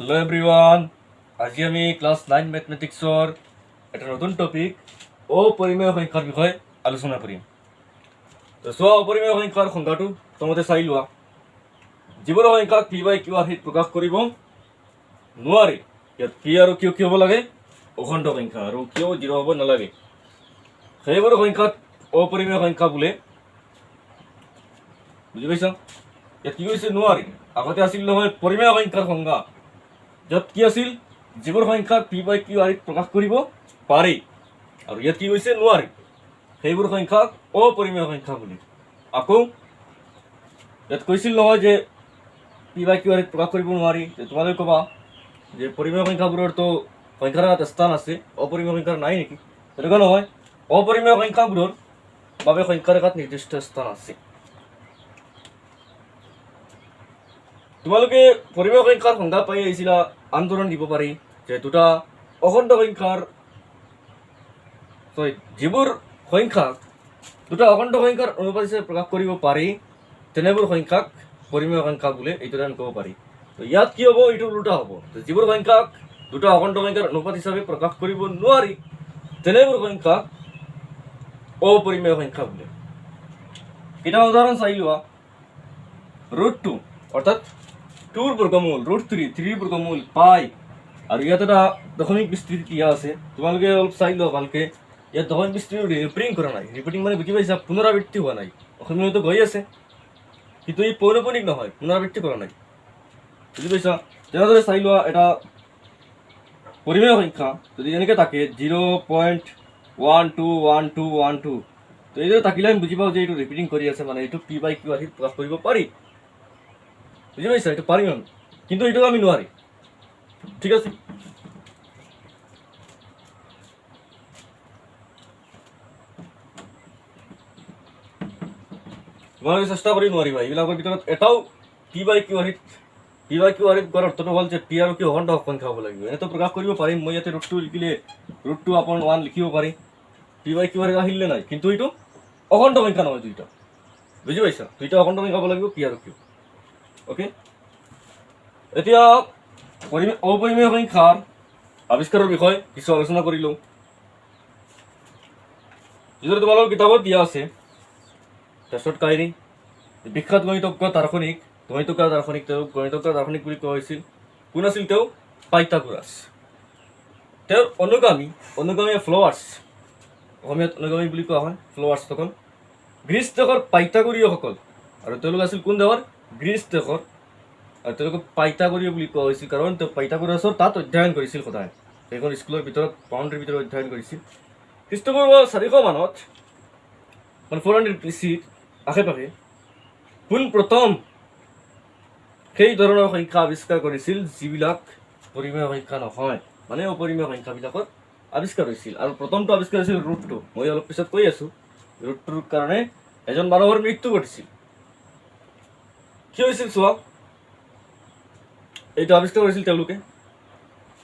Hello everyone আজি আমি class 9 ম্যাথমেটিক্সৰ এটা নতুন টপিক অপৰিমেয় সংখ্যাৰ বিষয়ে আলোচনা কৰিম। তো সোৱা অপৰিমেয় সংখ্যাৰ সংজ্ঞাটো তোমাতে চাই লোৱা। যিবোৰ সংখ্যাক p বাই q আৰ্হিত প্ৰকাশ কৰিব নোৱাৰি, ইয়াত p আৰু q কি হ'ব লাগে? অখণ্ড সংখ্যা, আৰু q 0 হ'ব নালাগে। সেইবোৰ সংখ্যাক অপৰিমেয় সংখ্যা বোলে। বুজি পাইছা? ইয়াত কি কৈছে? নোৱাৰি। আগতে আছিল নহয় পৰিমেয় সংখ্যাৰ সংজ্ঞা, য'ত কি আছিল? যিবোৰ সংখ্যাক p বাই q আৰ্হিত প্ৰকাশ কৰিব পাৰি, আৰু ইয়াত কি কৈছে? নোৱাৰি। সেইবোৰ সংখ্যাক অপৰিমেয় সংখ্যা বুলি। আকৌ ইয়াত কৈছিল নহয় যে p বাই q আৰ্হিত প্ৰকাশ কৰিব নোৱাৰি, তোমালোকে ক'বা যে পৰিমেয় সংখ্যাবোৰৰতো সংখ্যাৰ এটা স্থান আছে, অপৰিমেয় সংখ্যাৰ নাই নেকি? তেনেকুৱা নহয়, অপৰিমেয় সংখ্যাবোৰৰ বাবে সংখ্যাৰ এটা নিৰ্দিষ্ট স্থান আছে। তোমালোকে পৰিমেয় সংখ্যাৰ সংজ্ঞা পাই আহিছিলা। আন্দোলন দিব পাৰি যে দুটা অখণ্ড সংখ্যাৰ যিবোৰ সংখ্যাক দুটা অখণ্ড সংখ্যাৰ অনুপাত হিচাপে প্ৰকাশ কৰিব পাৰি, তেনেবোৰ সংখ্যাক পৰিমেয় সংখ্যা বোলে। এইটোৰে আমি ক'ব পাৰি। তো ইয়াত কি হ'ব? এইটো উল্টা হ'ব। যিবোৰ সংখ্যাক দুটা অখণ্ড সংখ্যাৰ অনুপাত হিচাপে প্ৰকাশ কৰিব নোৱাৰি, তেনেবোৰ সংখ্যাক অপৰিমেয় সংখ্যা বোলে। কেইটা উদাহৰণ চাই লোৱা। √2 অৰ্থাৎ 2ৰ বৰ্গমূল, √3 3ৰ বৰ্গমূল, পাই, আৰু ইয়াত এটা দশমিক বিস্তৃতি দিয়া আছে। তোমালোকে অলপ চাই লোৱা ভালকে। ইয়াত দশমিক বিস্তৃতি ৰিপিটিং কৰা নাই। ৰিপিটিং মানে বুজি পাইছা? পুনৰাবৃত্তি হোৱা নাই। অসমীয়াটো গৈ আছে, কিন্তু এই পৌনপুনিক নহয়, পুনৰাবৃত্তি কৰা নাই। বুজি পাইছা? তেনেদৰে চাই লোৱা এটা পৰিমেয় সংখ্যা যদি এনেকৈ থাকে 0.121212, তো এইদৰে থাকিলে আমি বুজি পাওঁ যে এইটো ৰিপিটিং কৰি আছে, মানে এইটো p বাই q আৰ্হিত প্ৰকাশ কৰিব পাৰি। বুজি পাইছা? এইটো পাৰিম আমি, কিন্তু এইটো আমি নোৱাৰি। ঠিক আছে? তোমালোকে চেষ্টা কৰি নোৱাৰিবা। এইবিলাকৰ ভিতৰত এটাও p বাই q আৰ্হিত কৰাৰ অৰ্থটো হ'ল যে p আৰু q অখণ্ড সংখ্যা হ'ব লাগিব। এনেতো প্ৰকাশ কৰিব পাৰিম। মই ইয়াতে √2 লিখিলে √2/1 লিখিব পাৰি। p বাই q আৰ্হিত আহিলে নাই, কিন্তু এইটো অখণ্ড সংখ্যা নহয় দুইটা। বুজি পাইছা? দুইটা অখণ্ড সংখ্যা হ'ব লাগিব, p আৰু q। অ'কে, এতিয়া অপৰিমেয় সংখ্যাৰ আৱিষ্কাৰৰ বিষয়ে কিছু আলোচনা কৰি লওঁ। যিদৰে তোমালোকৰ কিতাপত দিয়া আছে, টেষ্টত কাহিনী বিখ্যাত গণিতজ্ঞ দাৰ্শনিক তেওঁ গণিতজ্ঞ দাৰ্শনিক বুলি কোৱা হৈছিল। কোন আছিল তেওঁ? পাইথাগোৰাছ। তেওঁৰ অনুগামী ফ্ল'ৱাৰ্ছ, অসমীয়াত অনুগামী বুলি কোৱা হয় ফ্ল'ৱাৰ্ছসকল, গ্ৰীচ দেশৰ পাইথাগোৰীয়সকল। আৰু তেওঁলোক আছিল কোন দেশৰ? গ্ৰীচ দেশৰ। আৰু তেওঁলোকক পাইথাগোৰীয় বুলি কোৱা হৈছিল কাৰণ তেওঁ পাইথাগোৰাছৰ তাত অধ্যয়ন কৰিছিল সদায়। সেইখন স্কুলৰ ভিতৰত বাউণ্ডাৰীৰ ভিতৰত অধ্যয়ন কৰিছিল। খ্ৰীষ্টপূৰ্ব 400 মানত, মানে 400 BC-ৰ আশে-পাশে পোনপ্ৰথম সেই ধৰণৰ সংখ্যা আৱিষ্কাৰ কৰিছিল যিবিলাক পৰিমেয় সংখ্যা নহয়, মানে অপৰিমেয় সংখ্যাবিলাকৰ আৱিষ্কাৰ হৈছিল। আৰু প্ৰথমটো আৱিষ্কাৰ হৈছিল √2। মই অলপ পিছত কৈ আছো। √2ৰ কাৰণে এজন মানুহৰ মৃত্যু ঘটিছিল। কি হৈছিল চোৱা। এইটো আৱিষ্কাৰ কৰিছিল তেওঁলোকে।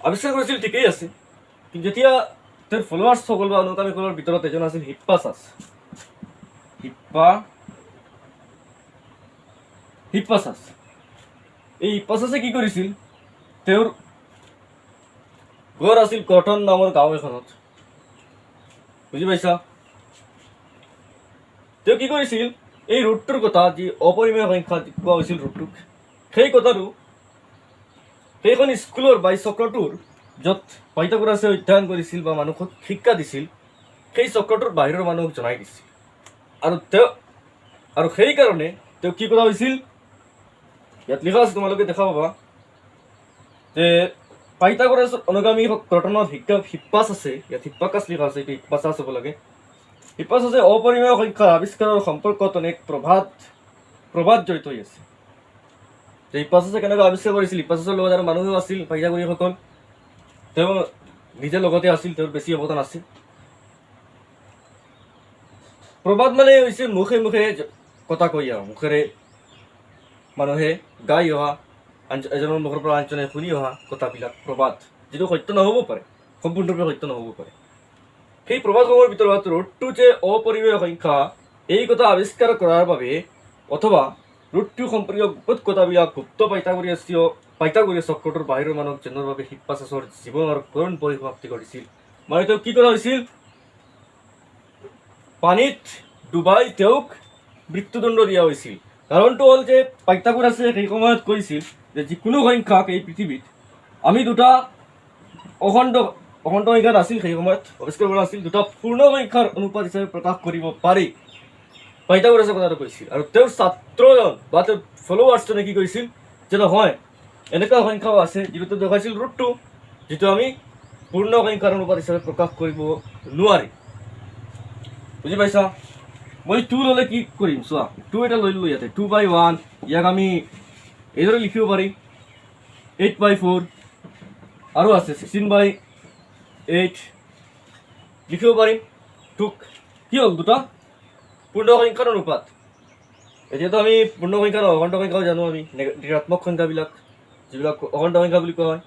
আৱিষ্কাৰ কৰিছিল ঠিকেই আছে, কিন্তু যেতিয়া তেওঁৰ ফলোৱাৰ্ছসকল বা অনুগামীসকলৰ ভিতৰত এজন আছিল হিপ্পাছাছ। এই হিপ্পাছাছে কি কৰিছিল? তেওঁৰ ঘৰ আছিল কটন নামৰ গাঁও এখনত। বুজি পাইছা? তেওঁ কি কৰিছিল? এই √2ৰ কথা, যি অপৰিমেয় সংখ্যা কোৱা হৈছিল √2ক, সেই কথাটো সেইখন স্কুলৰ বা চক্ৰটোৰ য'ত পাইথাগোৰাছে অধ্যয়ন কৰিছিল বা মানুহক শিক্ষা দিছিল, সেই চক্ৰটোৰ বাহিৰৰ মানুহক জনাই দিছিল। আৰু সেইকাৰণে তেওঁ কি কৰা হৈছিল? ইয়াত লিখা আছে, তোমালোকে দেখা পাবা যে পাইথাগোৰাছৰ অনুগামী কটনত হিপ্পাছ আছে। ইয়াত হিপ্পাকাছ লিখা আছে, এইটো হিপ্পাছাছ হ'ব লাগে। হিপ্পাছাছে অপৰিমেয় সংখ্যাৰ আৱিষ্কাৰৰ সম্পৰ্কত অনেক প্ৰবাদ জড়িত হৈ আছে। যে হিপ্পাছাছে কেনেকৈ আৱিষ্কাৰ কৰিছিল? হিপ্পাছাছৰ লগত আৰু মানুহেও আছিল, পাইথাগোৰীয়সকল। তেওঁ নিজে লগতে আছিল, তেওঁৰ বেছি অৱদান আছিল। প্ৰবাদ মানে হৈছে মুখে মুখে কথা কৈ অহা, মুখেৰে মানুহে গাই অহা, এজনৰ মুখৰ পৰা আনজনে শুনি অহা কথাবিলাক প্ৰবাদ, যিটো সত্য নহ'ব পাৰে, সম্পূৰ্ণৰূপে সত্য নহ'ব পাৰে। সেই প্ৰবাদসমূহৰ ভিতৰত √2 যে অপৰিমেয় সংখ্যা, এই কথা আৱিষ্কাৰ কৰাৰ বাবে অথবা √2 সম্পৰ্কীয় গোপন কথাবিলাক গুপ্ত পাইথাগোৰীয় পাইথাগোৰাছ চক্ৰটোৰ বাহিৰৰ মানৱ জন্মৰ বাবে হিপ্পাছাছৰ জীৱনৰ কৰুণ পৰিসমাপ্তি ঘটিছিল। মানে তেওঁক কি কৰা হৈছিল? পানীত ডুবাই তেওঁক মৃত্যুদণ্ড দিয়া হৈছিল। কাৰণটো হ'ল যে পাইথাগোৰাছে সেই সময়ত কৈছিল যে যিকোনো সংখ্যাক এই পৃথিৱীত আমি দুটা অখণ্ড সংখ্যা নাছিল, সেই সময়ত আৱিষ্কাৰ কৰা আছিল, দুটা পূৰ্ণ সংখ্যাৰ অনুপাত হিচাপে প্ৰকাশ কৰিব পাৰি। পাইথাগোৰাছে কথাটো কৈছিল। আৰু তেওঁৰ ছাত্ৰজন বা তেওঁৰ ফলোৱাৰ্ছজনে কি কৈছিল যে নহয়, এনেকুৱা সংখ্যাও আছে যিটো দেখাইছিল √2, যিটো আমি পূৰ্ণ সংখ্যাৰ অনুপাত হিচাপে প্ৰকাশ কৰিব নোৱাৰি। বুজি পাইছা? মই 2 ল'লে কি কৰিম চোৱা, 2 এটা লৈ ল'লো ইয়াতে, 2/1, ইয়াক আমি এইদৰে লিখিব পাৰি 8/4, আৰু আছে 16/8 লিখিব পাৰিম। তোক কি হ'ল? দুটা পূৰ্ণ সংখ্যাৰ অনুপাত। এতিয়াতো আমি পূৰ্ণ সংখ্যা অখণ্ড সংখ্যাও জানো, আমি ঋণাত্মক সংখ্যাবিলাক যিবিলাক অখণ্ড সংখ্যা বুলি কোৱা হয়,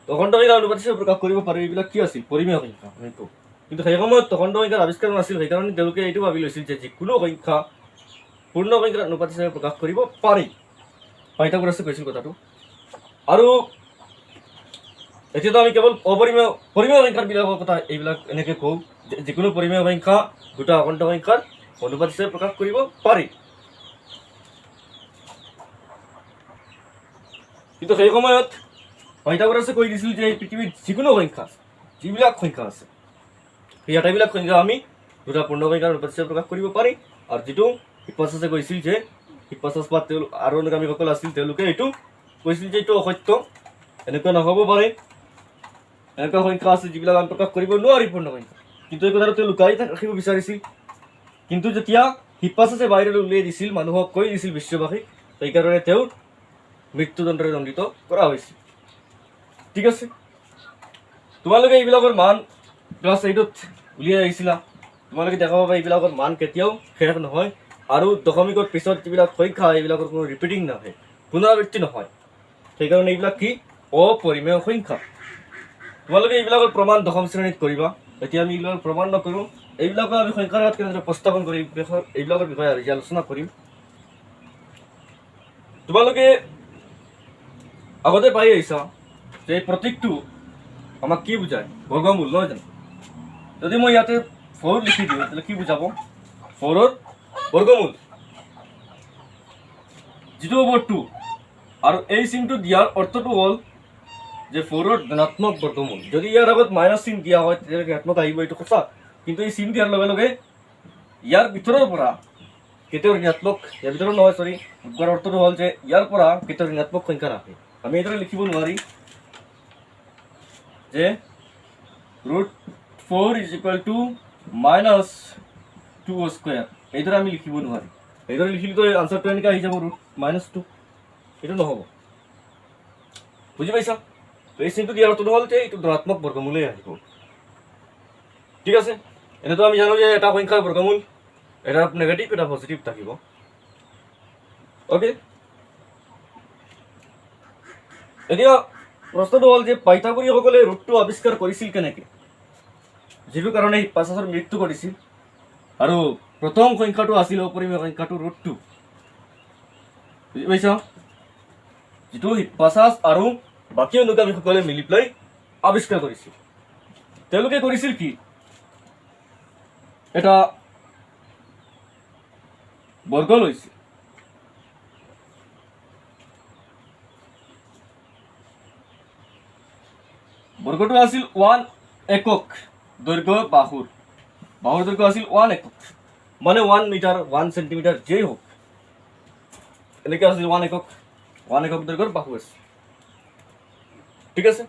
অখণ্ড সংখ্যাৰ অনুপাত হিচাপে প্ৰকাশ কৰিব পাৰি। এইবিলাক কি আছিল? পৰিমেয় সংখ্যা আমি কওঁ। কিন্তু সেই সময়ত অখণ্ড সংখ্যাৰ আৱিষ্কাৰ নাছিল, সেইকাৰণে তেওঁলোকে এইটো ভাবি লৈছিল যে যিকোনো সংখ্যা পূৰ্ণ সংখ্যাৰ অনুপাত হিচাপে প্ৰকাশ কৰিব পাৰি। পাইথাগোৰাছে কৈছিল কথাটো। আৰু এতিয়াতো আমি কেৱল পৰিমেয় সংখ্যাবিলাকৰ কথা এইবিলাক এনেকৈ কওঁ যে যিকোনো পৰিমেয় সংখ্যা দুটা অখণ্ড সংখ্যাৰ অনুপাত হিচাপে প্ৰকাশ কৰিব পাৰি। কিন্তু সেই সময়ত পাইথাগোৰাছে কৈ দিছিল যে পৃথিৱীত যিকোনো সংখ্যা, যিবিলাক সংখ্যা আছে, সেই আটাইবিলাক সংখ্যা আমি দুটা পূৰ্ণ সংখ্যাৰ অনুপাত হিচাপে প্ৰকাশ কৰিব পাৰি। আৰু যিটো হিপ্পাছাছে কৈছিল যে হিপ্পাছাছ বা তেওঁলোক আৰু অনুগামীসকল আছিল, তেওঁলোকে এইটো কৈছিল যে এইটো অসত্য, এনেকুৱা নহ'ব পাৰে, এনেকুৱা সংখ্যা আছে যিবিলাক আমি প্ৰকাশ কৰিব নোৱাৰি পূৰ্ণ সংখ্যা। কিন্তু এই কথাটো তেওঁ লুকাই ৰাখিব বিচাৰিছিল। কিন্তু যেতিয়া হিপ্পাছাছে বাহিৰলৈ উলিয়াই দিছিল, মানুহক কৈ দিছিল বিশ্ববাসীক, সেইকাৰণে তেওঁৰ মৃত্যুদণ্ডৰে দণ্ডিত কৰা হৈছিল। ঠিক আছে, তোমালোকে এইবিলাকৰ মান ক্লাছ 8ত উলিয়াই আহিছিলা। তোমালোকে দেখা পাবা এইবিলাকৰ মান কেতিয়াও শেষ নহয়, আৰু দশমিকৰ পিছত যিবিলাক সংখ্যা এইবিলাকৰ কোনো ৰিপিটিং নাহে, পুনৰাবৃত্তি নহয়। সেইকাৰণে এইবিলাক কি? অপৰিমেয় সংখ্যা। তোমালোকে এইবিলাকৰ প্ৰমাণ দশম শ্ৰেণীত কৰিবা। এতিয়া আমি এইবিলাকৰ প্ৰমাণ নকৰোঁ, এইবিলাকৰ আমি সংখ্যাৰ আগত কেনেদৰে উপস্থাপন কৰিম এইবিলাকৰ বিষয়ে আজি আলোচনা কৰিম। তোমালোকে আগতে পাই আহিছা যে এই প্ৰতীকটো আমাক কি বুজায়? বৰ্গমূল, নহয় জানো? যদি মই ইয়াতে 4 লিখি দিওঁ তাহলে কি বুঝাব? 4ৰ বৰ্গমূল, যিটো হ'ব 2। আৰু এই চিনটো দিয়াৰ অৰ্থটো হ'ল যে 4ৰ ধনাত্মক বৰ্গমূল। যদি ইয়াৰ আগত মাইনাছ চিন দিয়া হয় তেতিয়া ঋণাত্মক আহিব, এইটো সঁচা। কিন্তু এই চিন দিয়াৰ লগে লগে ইয়াৰ ভিতৰৰ পৰা কেতিয়াও ঋণাত্মক, ইয়াৰ ভিতৰত নহয়, চৰি, কোৱাৰ অৰ্থটো হ'ল যে ইয়াৰ পৰা কেতিয়াও ঋণাত্মক সংখ্যা নাহে। আমি এইদৰে লিখিব নোৱাৰি যে √4 - -2²। এইদৰে আমি লিখিব নোৱাৰি। এইদৰে লিখিলেতো আনচাৰটো এনেকৈ আহি যাব √-2। এইটো নহ'ব। বুজি পাইছা? এই চিনটো দিয়াৰ অৰ্থটো হ'ল যে এইটো ধনাত্মক বৰ্গমূলেই আহিব। ঠিক আছে, এনেতো আমি জানো যে এটা সংখ্যাৰ বৰ্গমূল এটা নেগেটিভ এটা পজিটিভ থাকিব। অ'কে, এতিয়া প্ৰশ্নটো হ'ল যে পাইথাগোৰীয়সকলে ৰুটটো আৱিষ্কাৰ কৰিছিল কেনেকৈ, যিটো কাৰণে হিপ্পাছাছৰ মৃত্যু ঘটিছিল। আৰু প্ৰথম সংখ্যাটো আছিল অপৰিমেয় সংখ্যাটো √2। বুজি পাইছা? যিটো হিপ্পাছাছ আৰু বাকী অনুগামীসকলে মিলি পেলাই আৱিষ্কাৰ কৰিছিল। তেওঁলোকে কৰিছিল কি? এটা বৰ্গ লৈছিল। বৰ্গটো আছিল 1 একক দৈৰ্ঘ্য বাহুৰ দৈৰ্ঘ্য আছিল 1 একক, মানে 1 মিটাৰ 1 চেণ্টিমিটাৰ যেই হওক, এনেকৈ আছিল 1 একক দৈৰ্ঘ্যৰ বাহু আছে। ঠিক আছে,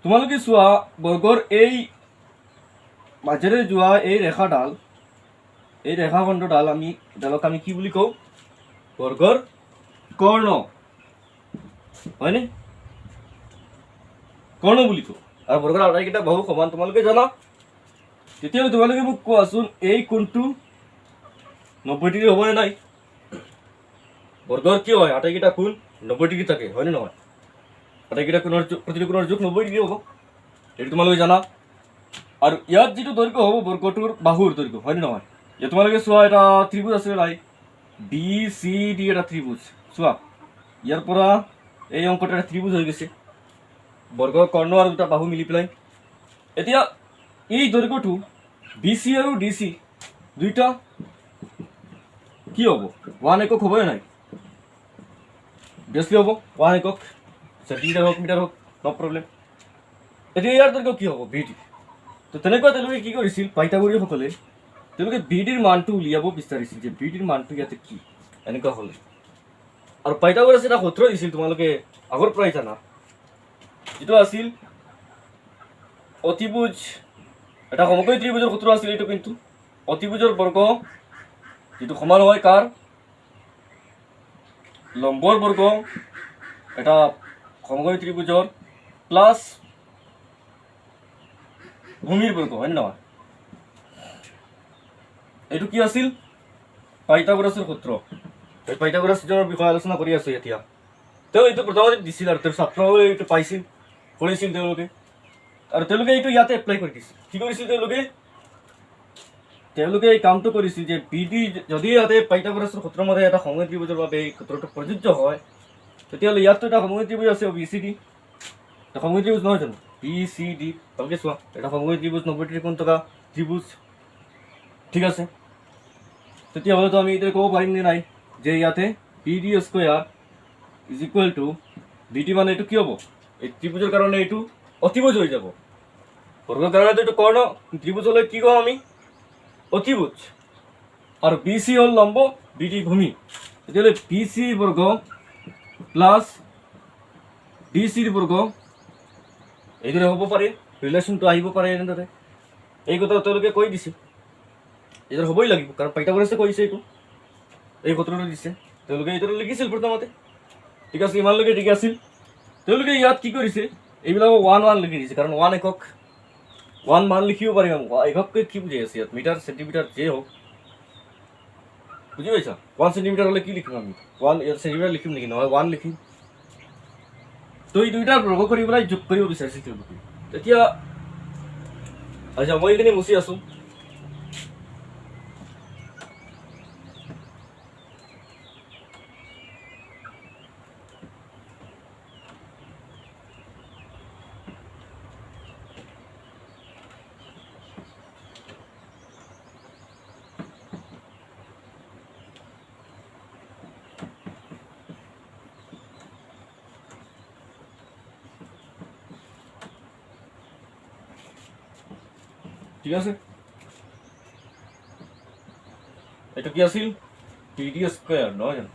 তোমালোকে চোৱা বৰ্গৰ এই মাজেৰে যোৱা এই ৰেখাডাল, এই ৰেখাখণ্ডডাল ডালক আমি কি বুলি কওঁ? বৰ্গৰ কৰ্ণ, হয়নে? কৰ্ণ বুলি কওঁ। আৰু বৰ্গৰ আটাইকেইটা বাহু সমান তোমালোকে জানা। তেতিয়াহ'লে তোমালোকে মোক কোৱাচোন, এই কোণটো 90 ডিগ্ৰী হ'বনে নাই? বৰ্গৰ কি হয়? আটাইকেইটা কোণ 90 ডিগ্ৰী থাকে, হয়নে নহয়? আটাইকেইটা কোণৰ প্ৰতিটো কোণৰ জোখ 90 ডিগ্ৰী হ'ব, এইটো তোমালোকে জানা। আৰু ইয়াত যিটো দৈৰ্ঘ্য হ'ব বৰ্গটোৰ বাহুৰ দৈৰ্ঘ্য, হয়নে নহয়? এতিয়া তোমালোকে চোৱা এটা ত্ৰিভুজ আছে ৰাই বি চি ডি এটা ত্ৰিভুজ চোৱা ইয়াৰ পৰা এই অংকটা এটা ত্ৰিভুজ হৈ গৈছে বৰ্গৰ কৰ্ণ আৰু দুটা বাহু মিলি পেলাই এতিয়া এই দৈৰ্ঘ্যটো বি চি আৰু ডি চি দুইটা কি হ'ব 1 একক হ'বই নাই বেছলি হ'ব 1 একক সেন্টিমিটাৰ হওক মিটাৰ হওক নো প্ৰব্লেম এতিয়া ইয়াৰ দৈৰ্ঘ্য কি হ'ব বি ডি তো তেনেকুৱা তেওঁলোকে কি কৰিছিল পাইথাগোৰীয়সকলে তেওঁলোকে বি ডিৰ মানটো উলিয়াব বিচাৰিছিল যে বি ডিৰ মানটো ইয়াতে কি এনেকুৱা হ'লে আৰু পাইথাগোৰাছে এটা সূত্ৰ দিছিল তোমালোকে আগৰ পৰাই জানা যেটো আছিল অতিভুজ এটা সমকোণী ত্ৰিভুজৰ সূত্ৰ আছিল এইটো কিন্তু অতিভুজৰ বৰ্গ যেটো সমান হয় কাৰ লম্বৰ বৰ্গ এটা সমকোণী ত্ৰিভুজৰ প্লাস ভূমিৰ বৰ্গ হয় নহয় এইটো কি আছিল পাইথাগোৰাছৰ সূত্ৰ এই পাইথাগোৰাছৰ বিষয়ে আলোচনা কৰি আছো এতিয়া তেওঁ এইটো প্ৰথমতে দিছিল আৰু তেওঁৰ ছাত্ৰসকলে এইটো পাইছিল কৰিছিল আৰু তেওঁলোকে এইটো ইয়াতে এপ্লাই কৰি দিছিল কি কৰিছিল তেওঁলোকে এই কামটো কৰিছিল যে বি ডি যদি ইয়াতে পাইথাগোৰাছৰ সূত্ৰ মতে এটা সমকোণী ত্ৰিভুজৰ বাবে এই সূত্ৰটো প্ৰযোজ্য হয় তেতিয়াহ'লে ইয়াততো এটা সমকোণী ত্ৰিভুজ আছে বি চি ডি এটা সমকোণী ত্ৰিভুজ নহয় জানো বি চি ডি ভালকে চোৱা এটা সমকোণী ত্ৰিভুজ 90 ত্ৰিকোণ থকা ত্ৰিভুজ ঠিক আছে তেতিয়াহ'লেতো আমি এতিয়া ক'ব পাৰিম নে নাই যে ইয়াতে B D square is equal to B D মানে এইটো কি হ'ব এই ত্ৰিভুজৰ কাৰণে এইটো অতিভুজ হৈ যাব বৰ্গৰ কাৰণে এইটো কৰ্ণ ত্ৰিভুজ হ'লে কি কওঁ আমি অতিভুজ আৰু বি চি হ'ল লম্ব বি ডি ভূমি তেতিয়াহ'লে বি চি বৰ্গ প্লাছ ডি চিৰ বৰ্গ এইদৰে হ'ব পাৰে ৰিলেশ্যনটো আহিব পাৰে এনেদৰে এই কথা তেওঁলোকে কৈ দিছে এইদৰে হ'বই লাগিব কাৰণ পাইথাগোৰাছে কৈছে এইটো এই সূত্ৰটো দিছে তেওঁলোকে এইদৰে লিখিছিল প্ৰথমতে ঠিক আছে ইমানলৈকে ঠিক আছিল তেওঁলোকে ইয়াত কি কৰিছে এইবিলাক 1 লিখি দিছে কাৰণ 1 একক 1 মান লিখিব পাৰিম এককে কি বুজাই আছে ইয়াত মিটাৰ সেন্টিমিটাৰ যে হওক বুজি পাইছা 1 সেন্টিমিটাৰ হ'লে কি লিখিম আমি 1 সেন্টিমিটাৰ লিখিম নেকি নহয় 1 লিখিম তো এই দুইটা বৰ্গ কৰি পেলাই যোগ কৰিব বিচাৰিছে তেওঁলোকে তেতিয়া আচ্ছা মই এইখিনি মুচি আছো ঠিক আছে এটা কি আছিল বিডি স্কয়ার নহয় জানো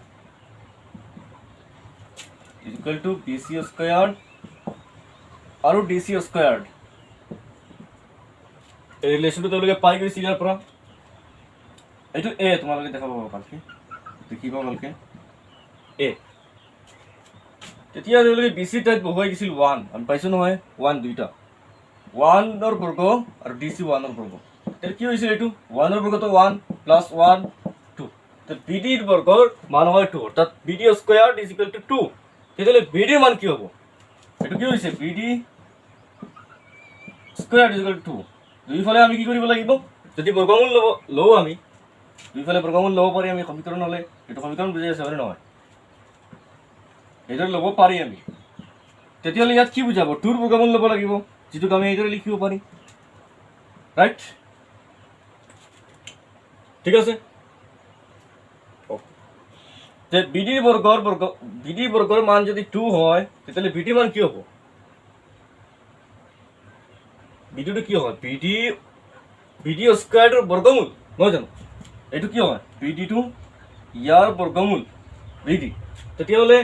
ইকুয়াল টু বিসি স্কয়ার আৰু ডিসি স্কয়াৰ এই ৰিলেশ্যনটো তেওঁলোকে পাই গৈছিল ইয়াৰ পৰা এইটো এ তোমালোকে দেখাব ভালকে দেখিবা ভালকে এ তেতিয়া তেওঁলোকে বিসি টাইপ বহুৱাই গৈছিল 1 আমি পাইছো নহয় 1 দুইটা 1 ৰ বৰ্গ আৰু ডিসি 1 ৰ বৰ্গ এৰ কি হইছে এটু 1 ৰ বৰ্গ তো 1 প্লাস 1 2 তো বিডি ৰ বৰ্গৰ মান হয় 2 অৰ্থাৎ BD square is equal to 2 তেতিয়ালে বিডি ৰ মান কি হ'ব এটু কি হইছে bidi square is equal to 2 দুইফালে আমি কি কৰিব লাগিব যদি বৰ্গমূল লও আমি দুইফালে বৰ্গমূল লব পাৰি আমি সমীকৰণ হলে এটু সমীকৰণ বুজাই আছে হয় নহয় এটাৰ লব পাৰি আমি তেতিয়ালে ইয়াত কি বুজাব 2 ৰ বৰ্গমূল লব লাগিব যেটো আমি এইদৰে লিখিব পাৰি ৰাইট ঠিক আছে যে বিডি বৰ্গৰ মান যদি 2 হয় তেতিয়ালে বিডি মান কি হ'ব বিডিটো কি হয় বিডি স্কয়াৰৰ বৰ্গমূল নহয় জানো এটো কি হয় বিডিটো ইয়াৰ বৰ্গমূল বিডি তেতিয়ালে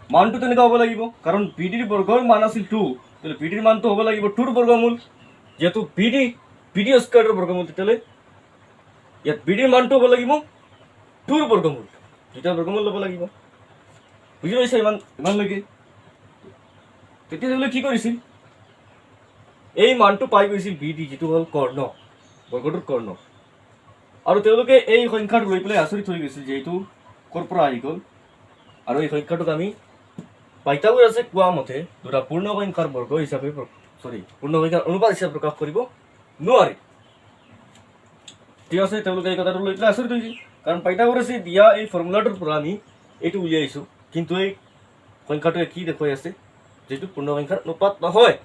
মানটো তেনেকা হ'ব লাগিব কাৰণ বিডিৰ বৰ্গৰ মান আছিল 2 তেতিয়ালে বিডিৰ মানটো হ'ব লাগিব 2 ৰ বৰ্গমূল যেহেতু বিডি স্কয়াৰৰ বৰ্গমূল তেতিয়ালে ইয়াত বিডিৰ মানটো হ'ব লাগিব 2 ৰ বৰ্গমূল দুটা বৰ্গমূল ল'ব লাগিব বুজি পাইছা ইমান লাগি তেতিয়ালে কি কৰিছিল এই মানটো পাই গৈছিল বিডি যেটো হ'ল কৰ্ণ বৰ্গটোৰ কৰ্ণ আৰু তেওঁলোকে এই সংখ্যাটো লৈ পেলাই আচৰিত হৈ গৈছিল যে এইটো কৰ পৰা আহি গ'ল আৰু এই সংখ্যাটোক আমি পাইথাগোৰাছে কোৱা মতে দুটা পূৰ্ণ সংখ্যাৰ বৰ্গ হিচাপে পূৰ্ণ সংখ্যাৰ অনুপাত হিচাপে প্ৰকাশ কৰিব নোৱাৰি ঠিক আছে, তেওঁলোকে এই কথাটো লৈ পেলাই আচৰিত হৈছিল, কাৰণ পাইথাগোৰাছে দিয়া এই ফৰ্মুলাটোৰ পৰা আমি এইটো উলিয়াইছোঁ, কিন্তু এই সংখ্যাটোৱে কি দেখুৱাই আছে, যিটো পূৰ্ণ সংখ্যাৰ অনুপাত নহয়।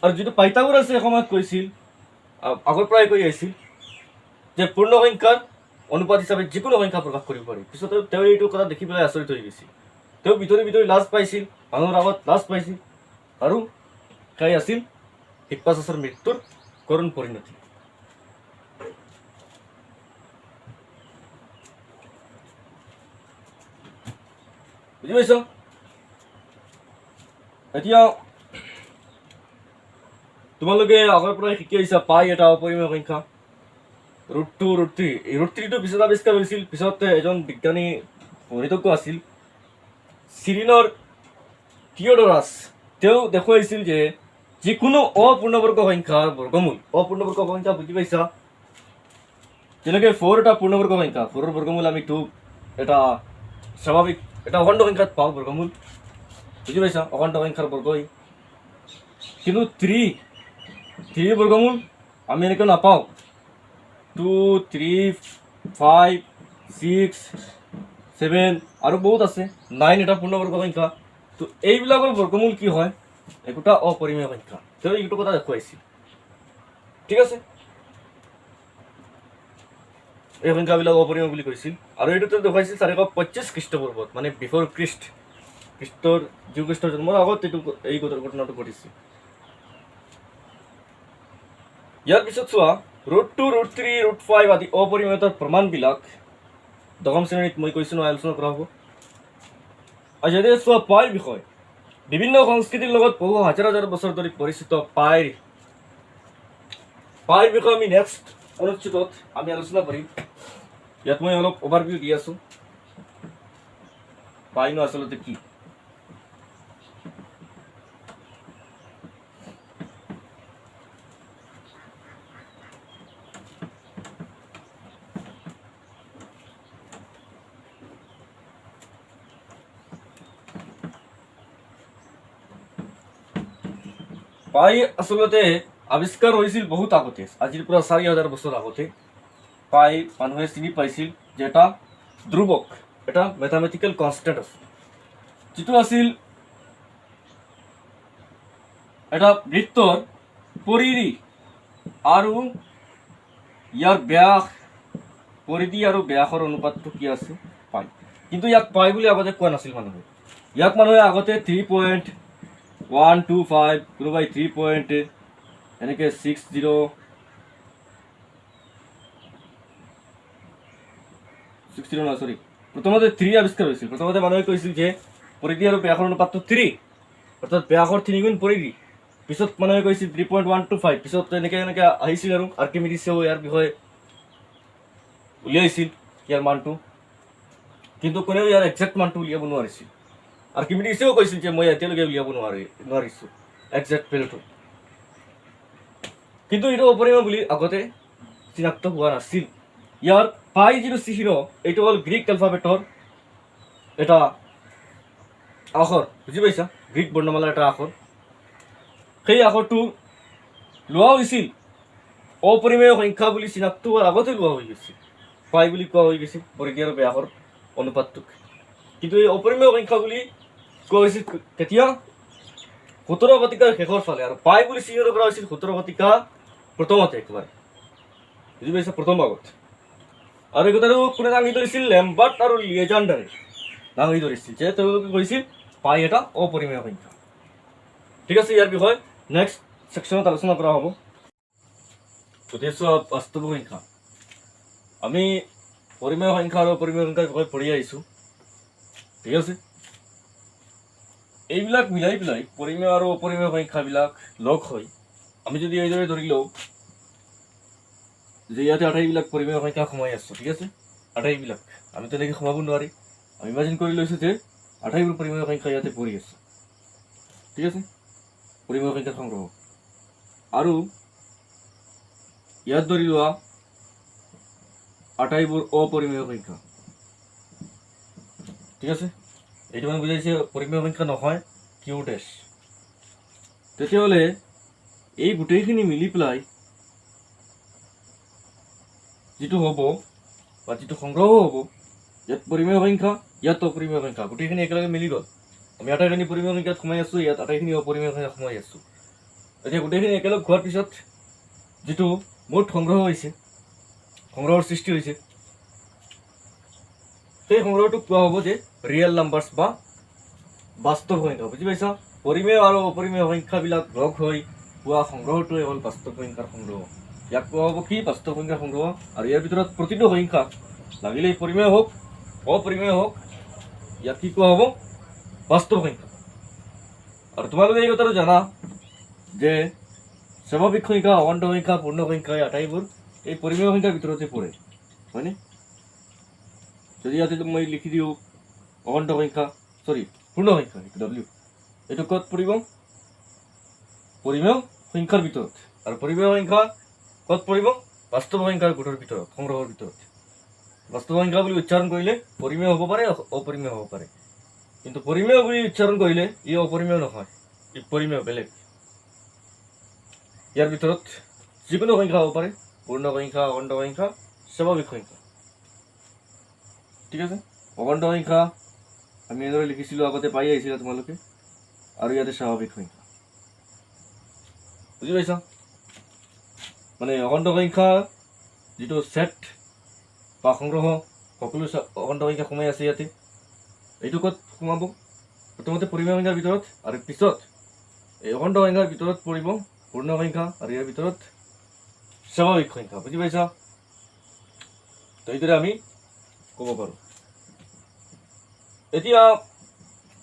আৰু যিটো পাইথাগোৰাছে এসময়ত কৈছিল, আগৰ পৰাই কৈ আহিছিল যে পূৰ্ণ সংখ্যাৰ অনুপাত হিচাপে যিকোনো সংখ্যা প্ৰকাশ কৰিব পাৰি। পিছতে তেওঁ এইটো কথা দেখি পেলাই আচৰিত হৈ গৈছিল। তেওঁ ভিতৰি ভিতৰি লাজ পাইছিল, মানুহৰ আগত লাজ পাইছিল, আৰু সেয়াই আছিল হিপ্পাছাছৰ মৃত্যুৰ কৰুণ পৰিণতি। বুজি পাইছ? এতিয়া তোমালোকে আগৰ পৰাই শিকি আহিছা পাই এটা অপৰিমেয় সংখ্যা, √2 √3। এই √3টো পিছত আৱিষ্কাৰ হৈছিল, পিছত এজন বিজ্ঞানী গণিতজ্ঞ আছিল চিৰিনৰ থিয়ডৰাছ। তেওঁ দেখুৱাইছিল যে যিকোনো অপূৰ্ণবৰ্গ সংখ্যাৰ বৰ্গমূল, অপূৰ্ণবৰ্গ সংখ্যা বুজি পাইছা? যেনেকৈ 4 এটা পূৰ্ণবৰ্গ সংখ্যা, 4ৰ বৰ্গমূল আমি 2, এটা স্বাভাৱিক এটা অখণ্ড সংখ্যাত পাওঁ বৰ্গমূল, বুজি পাইছা? অখণ্ড সংখ্যাৰ বৰ্গই। কিন্তু 3 বৰ্গমূল আমি এনেকৈ নাপাওঁ। 2, 3, 5, 6, 7 আৰু বহুত আছে। 9 এটা পূৰ্ণবৰ্গ সংখ্যা। তো এইবিলাকৰ বৰ্গমূল কি হয়? একোটা অপৰিমেয় সংখ্যা। তেওঁ এইটো কথা দেখুৱাইছিল, ঠিক আছে? এই সংখ্যাবিলাক অপৰিমেয় বুলি কৈছিল, আৰু এইটো তেওঁ দেখুৱাইছিল 425 খ্ৰীষ্টপূৰ্বত, মানে বিফৰ খ্ৰীষ্টৰ জন্মৰ আগত এই ঘটনাটো ঘটিছিল। ইয়াৰ পিছত চোৱা √2 √3 √5 আদি অপৰিমেয়তাৰ প্ৰমাণবিলাক দশম শ্ৰেণীত মই কৈছোঁ নহয় আলোচনা কৰা হ'ব। আৰু যদি চোৱা পাইৰ বিষয়, বিভিন্ন সংস্কৃতিৰ লগত বহু হাজাৰ হাজাৰ বছৰ ধৰি পৰিচিত পাইৰ বিষয়ে আমি নেক্সট অনুচ্ছেদত আমি আলোচনা কৰিম। ইয়াত মই অলপ অভাৰভিউ দি আছোঁ পাইনো আচলতে কি। পাই আচলতে আৱিষ্কাৰ হৈছিল বহুত আগতে, আজিৰ পৰা 4000 বছৰ আগতে। পাই মানুহে চিনি পাইছিল যে এটা ধ্ৰুৱক, এটা মেথামেটিকেল কনষ্টেণ্ট আছে, যিটো আছিল এটা বৃত্তৰ পৰিধি আৰু ইয়াৰ ব্যাস, পৰিধি আৰু ব্যাসৰ অনুপাতটো কি আছে? পাই। কিন্তু ইয়াক পাই বুলি আগতে কোৱা নাছিল মানুহে। ইয়াক মানুহে আগতে 3.125, কোনোবাই 3. এনেকৈ 60 নহয়, চৰি, প্ৰথমতে 3 আৱিষ্কাৰ হৈছিল। প্ৰথমতে মানুহে কৈছিল যে পৰিধি আৰু ব্যাসৰ অনুপাতটো 3, অৰ্থাৎ ব্যাসৰ 3 গুণ পৰিধি। পিছত মানুহে কৈছিল 3.125, পিছত এনেকৈ আহিছিল, আৰু আৰ্কিমিডিছেও ইয়াৰ বিষয়ে উলিয়াইছিল ইয়াৰ মানটো, কিন্তু কোনেও ইয়াৰ একজেক্ট মানটো উলিয়াব নোৱাৰিছিল। আৰ্কিমিডিছেও কৈছিল যে মই এতিয়ালৈকে উলিয়াব নোৱাৰিছোঁ একজেক্ট ভেলুটো। কিন্তু এইটো অপৰিমেয় বুলি আগতে চিনাক্ত হোৱা নাছিল। ইয়াৰ পাই যিটো চিহ্ন, এইটো হ'ল গ্ৰীক এলফাবেটৰ এটা আখৰ, বুজি পাইছা? গ্ৰীক বৰ্ণমালাৰ এটা আখৰ। সেই আখৰটো লোৱা হৈছিল অপৰিমেয় সংখ্যা বুলি চিনাক্ত হোৱাৰ আগতে লোৱা হৈ গৈছিল। পাই বুলি কোৱা হৈ গৈছিল পৰিধি আৰু ব্যাসৰ অনুপাতটোক। কিন্তু এই অপৰিমেয় সংখ্যা বুলি কোৱা হৈছিল কেতিয়া? 17 শতিকাৰ শেষৰ ফালে। আৰু পাই বুলি চিহ্নিত কৰা হৈছিল 17 শতিকা প্ৰথমতে, একেবাৰে, বুজি পাইছা? প্ৰথম ভাগত। আৰু এই কথাটো কোনে দাঙি ধৰিছিল? লেম্বাৰ্ট আৰু লিয়েজাণ্ডাৰে দাঙি ধৰিছিল যে তেওঁলোকে কৈছিল পাই এটা অপৰিমেয় সংখ্যা। ঠিক আছে, ইয়াৰ বিষয়ে নেক্সট ছেকশ্যনত আলোচনা কৰা হ'ব। গতিকে চোৱা, বাস্তৱ সংখ্যা, আমি পৰিমেয় সংখ্যা আৰু অপৰিমেয় সংখ্যাৰ বিষয়ে পঢ়ি আহিছোঁ, ঠিক আছে? এইবিলাক মিলাই পেলাই পৰিমেয় আৰু অপৰিমেয় সংখ্যাবিলাক লগ হৈ আমি যদি এইদৰে ধৰি লওঁ যে ইয়াতে আটাইবিলাক পৰিমেয় সংখ্যা সোমাই আছোঁ, ঠিক আছে? আটাইবিলাক আমি তেনেকৈ সোমাব নোৱাৰি। আমি ইমাজিন কৰি লৈছোঁ যে আটাইবোৰ পৰিমেয় সংখ্যা ইয়াতে পৰি আছে, ঠিক আছে? পৰিমেয় সংখ্যাৰ সংগ্ৰহ। আৰু ইয়াত ধৰি লোৱা আটাইবোৰ অপৰিমেয় সংখ্যা, ঠিক আছে? এইটো মানে বুজাইছে পৰিমেয় সংখ্যা নহয় কিউ ডেছ। তেতিয়াহ'লে এই গোটেইখিনি মিলি পেলাই যিটো হ'ব বা যিটো সংগ্ৰহ হ'ব, ইয়াত পৰিমেয় সংখ্যা, ইয়াত অপৰিমেয় সংখ্যা, গোটেইখিনি একেলগে মিলি গ'ল। আমি আটাইখিনি পৰিমেয় সংখ্যাত সোমাই আছোঁ, ইয়াত আটাইখিনি অপৰিমেয় সংখ্যাত সোমাই আছোঁ। এতিয়া গোটেইখিনি একেলগ হোৱাৰ পিছত যিটো মুঠ সংগ্ৰহ হৈছে, সংগ্ৰহৰ সৃষ্টি হৈছে, সেই সংগ্ৰহটোক কোৱা হ'ব যে ৰিয়েল নাম্বাৰ্ছ বা বাস্তৱ সংখ্যা। বুজি পাইছা? পৰিমেয় আৰু অপৰিমেয় সংখ্যাবিলাক লগ হৈ পোৱা সংগ্ৰহটোৱে হ'ল বাস্তৱ সংখ্যাৰ সংগ্ৰহ। ইয়াক কোৱা হ'ব কি? বাস্তৱ সংখ্যাৰ সংগ্ৰহ। আৰু ইয়াৰ ভিতৰত প্ৰতিটো সংখ্যা লাগিলেই পৰিমেয় হওক অপৰিমেয় হওক, ইয়াক কি কোৱা হ'ব? বাস্তৱ সংখ্যা। আৰু তোমালোকে এই কথাটো জানা যে স্বাভাৱিক সংখ্যা, অখণ্ড সংখ্যা, পূৰ্ণ সংখ্যা আটাইবোৰ এই পৰিমেয় সংখ্যাৰ ভিতৰতে পৰে, হয়নে? যদি ইয়াতে মই লিখি দিওঁ অখণ্ড সংখ্যা, পূৰ্ণ সংখ্যা, ডাব্লিউ, এইটো ক'ত পৰিব? পৰিমেয় সংখ্যাৰ ভিতৰত। আৰু পৰিমেয় সংখ্যা ক'ত পৰিব? বাস্তৱ সংখ্যাৰ গোটৰ ভিতৰত, সংগ্ৰহৰ ভিতৰত। বাস্তৱ সংখ্যা বুলি উচ্চাৰণ কৰিলে পৰিমেয় হ'ব পাৰে, অপৰিমেয় হ'ব পাৰে। কিন্তু পৰিমেয় বুলি উচ্চাৰণ কৰিলে ই অপৰিমেয় নহয়, ই পৰিমেয়, বেলেগ। ইয়াৰ ভিতৰত যিকোনো সংখ্যা হ'ব পাৰে, পূৰ্ণ সংখ্যা, অখণ্ড সংখ্যা, স্বাভাৱিক সংখ্যা। ঠিক আছে? অখণ্ড সংখ্যা আমি এনেদৰে লিখিছিলোঁ, আগতে পাই আহিছিলা তোমালোকে। আৰু ইয়াতে স্বাভাৱিক সংখ্যা। বুজি পাইছা? মানে অখণ্ড সংখ্যা যিটো ছেট বা সংগ্ৰহ, সকলো অখণ্ড সংখ্যা সোমাই আছে ইয়াতে। এইটো ক'ত সোমাব? প্ৰথমতে পৰিমেয় সংখ্যাৰ ভিতৰত, আৰু পিছত এই অখণ্ড সংখ্যাৰ ভিতৰত পৰিব পূৰ্ণ সংখ্যা, আৰু ইয়াৰ ভিতৰত স্বাভাৱিক সংখ্যা। বুজি পাইছা? তো এইদৰে আমি ক'ব পাৰোঁ। এতিয়া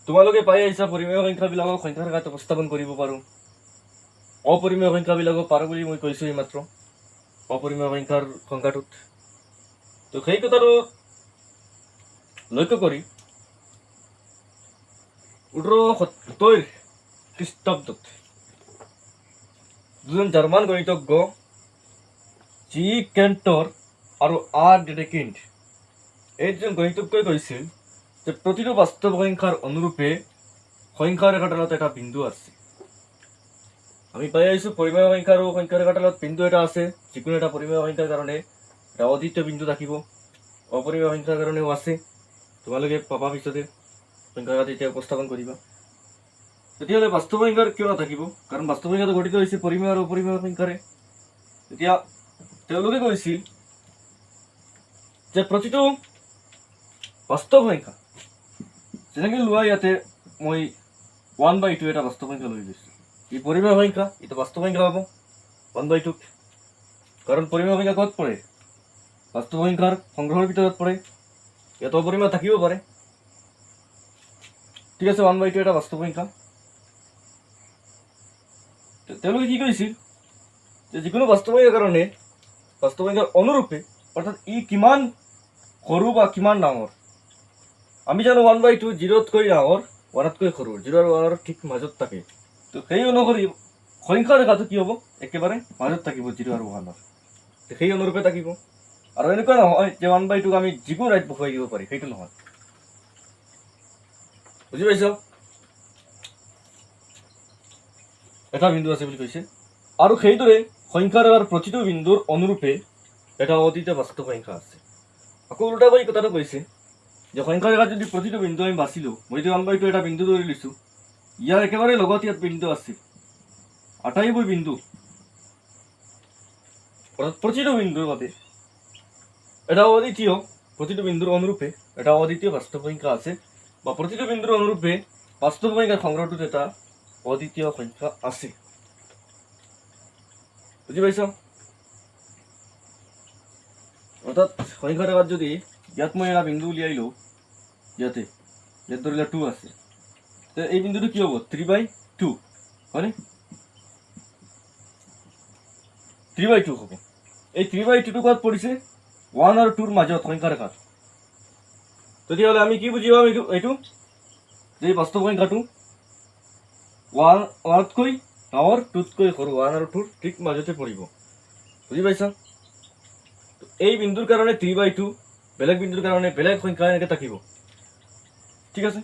তোমালোকে পাই আহিছা পৰিমেয় সংখ্যাবিলাকক সংখ্যাৰ আকাৰত উপস্থাপন কৰিব পাৰোঁ। অপৰিমেয় সংখ্যাবিলাকক পাৰোঁ বুলি মই কৈছোঁ এইমাত্ৰ, অপৰিমেয় সংখ্যাৰ সংখ্যাটোত। তো সেই কথাটো লক্ষ্য কৰি 1870 খ্ৰীষ্টাব্দত দুজন জাৰ্মান গণিতজ্ঞ জি কেণ্টৰ আৰু আৰ ডেডেকিণ্ড, এই দুজন গণিতজ্ঞই কৈছিল যে প্ৰতিটো বাস্তৱ সংখ্যাৰ অনুৰূপে সংখ্যাৰ ৰেখাডালত এটা বিন্দু আছে। আমি পাই আহিছোঁ পৰিমেয় সংখ্যা আৰু সংখ্যাৰ ৰেখাডালত বিন্দু এটা আছে। যিকোনো এটা পৰিমেয় সংখ্যাৰ কাৰণে এটা অদ্বিতীয় বিন্দু থাকিব, অপৰিমেয় সংখ্যাৰ কাৰণেও আছে। তোমালোকে পাবা পিছতে সংখ্যাৰ ৰেখাত এতিয়া উপস্থাপন কৰিবা। তেতিয়াহ'লে বাস্তৱ সংখ্যাৰ কিয় নাথাকিব? কাৰণ বাস্তৱ সংখ্যাটো গঠিত হৈছে পৰিমেয় আৰু অপৰিমেয় সংখ্যাৰে। এতিয়া তেওঁলোকে কৈছিল যে প্ৰতিটো বাস্তৱ সংখ্যা, যেনেকৈ লোৱা ইয়াতে মই 1/2 এটা বাস্তৱ সংখ্যা লৈ লৈছোঁ, ই পৰিমেয় সংখ্যা, এইটো বাস্তৱ সংখ্যা হ'ব 1/2। কাৰণ পৰিমেয় সংখ্যা ক'ত পৰে? বাস্তৱ সংখ্যাৰ সংগ্ৰহৰ ভিতৰত পৰে। ইয়াত অপৰিমেয় থাকিব পাৰে। ঠিক আছে, 1/2 এটা বাস্তৱ সংখ্যা। তেওঁলোকে কি কৈছিল যে যিকোনো বাস্তৱ সংখ্যাৰ কাৰণে বাস্তৱ সংখ্যাৰ অনুৰূপে, অৰ্থাৎ ই কিমান সৰু বা কিমান ডাঙৰ। আমি জানো 1/2 0তকৈ ডাঙৰ, 1তকৈ সৰু, 0 আৰু 1ৰ ঠিক মাজত থাকে। তো সেই অনুসৰি সংখ্যাৰ ৰেখাটো কি হ'ব? একেবাৰে মাজত থাকিব 0 আৰু 1ৰ, সেই অনুৰূপে থাকিব। আৰু এনেকুৱা নহয় যে 1/2ক আমি যিকোনো ঠাইত বহুৱাই দিব পাৰি, সেইটো নহয়। বুজি পাইছ? এটা বিন্দু আছে বুলি কৈছে। আৰু সেইদৰে সংখ্যাৰ ৰেখাৰ প্ৰতিটো বিন্দুৰ অনুৰূপে এটা অদ্বিতীয় বাস্তৱ সংখ্যা আছে। আকৌ উল্টাকৈ কথাটো কৈছে যে সংখ্যাৰ ৰেখাত যদি প্ৰতিটো বিন্দু আমি বাচিলোঁ, মই যদি 1/2 এটা বিন্দু ধৰি লৈছোঁ, ইয়াৰ একেবাৰে লগত ইয়াত বিন্দু আছে, আটাইবোৰ বিন্দু, অৰ্থাৎ প্ৰতিটো বিন্দুৰ বাবে এটা অদ্বিতীয়, প্ৰতিটো বিন্দুৰ অনুৰূপে এটা অদ্বিতীয় বাস্তৱ সংখ্যা আছে, বা প্ৰতিটো বিন্দুৰ অনুৰূপে বাস্তৱ সংখ্যাৰ সংগ্ৰহটোত এটা অদ্বিতীয় সংখ্যা আছে। বুজি পাইছ? অৰ্থাৎ সংখ্যাৰ ৰেখাত যদি ইয়াত মই এটা বিন্দু উলিয়াই লওঁ, ইয়াত ধৰিলে 2 আছে, তো এই বিন্দুটো কি হ'ব? 3/2, হয়নে? 3/2 হ'ব। এই 3/2টো ক'ত পৰিছে? 1 আৰু 2ৰ মাজত সংখ্যাৰ ৰেখাত। তেতিয়াহ'লে আমি কি বুজি পাম এইটো? যে বাস্তৱ সংখ্যাটো 1তকৈ ডাঙৰ, 2তকৈ সৰু, 1 আৰু 2ৰ ঠিক মাজতে পৰিব। বুজি পাইছা? এই বিন্দুৰ কাৰণে 3/2, বেলেগ বিন্দুৰ কাৰণে বেলেগ সংখ্যা এনেকৈ থাকিব। ঠিক আছে?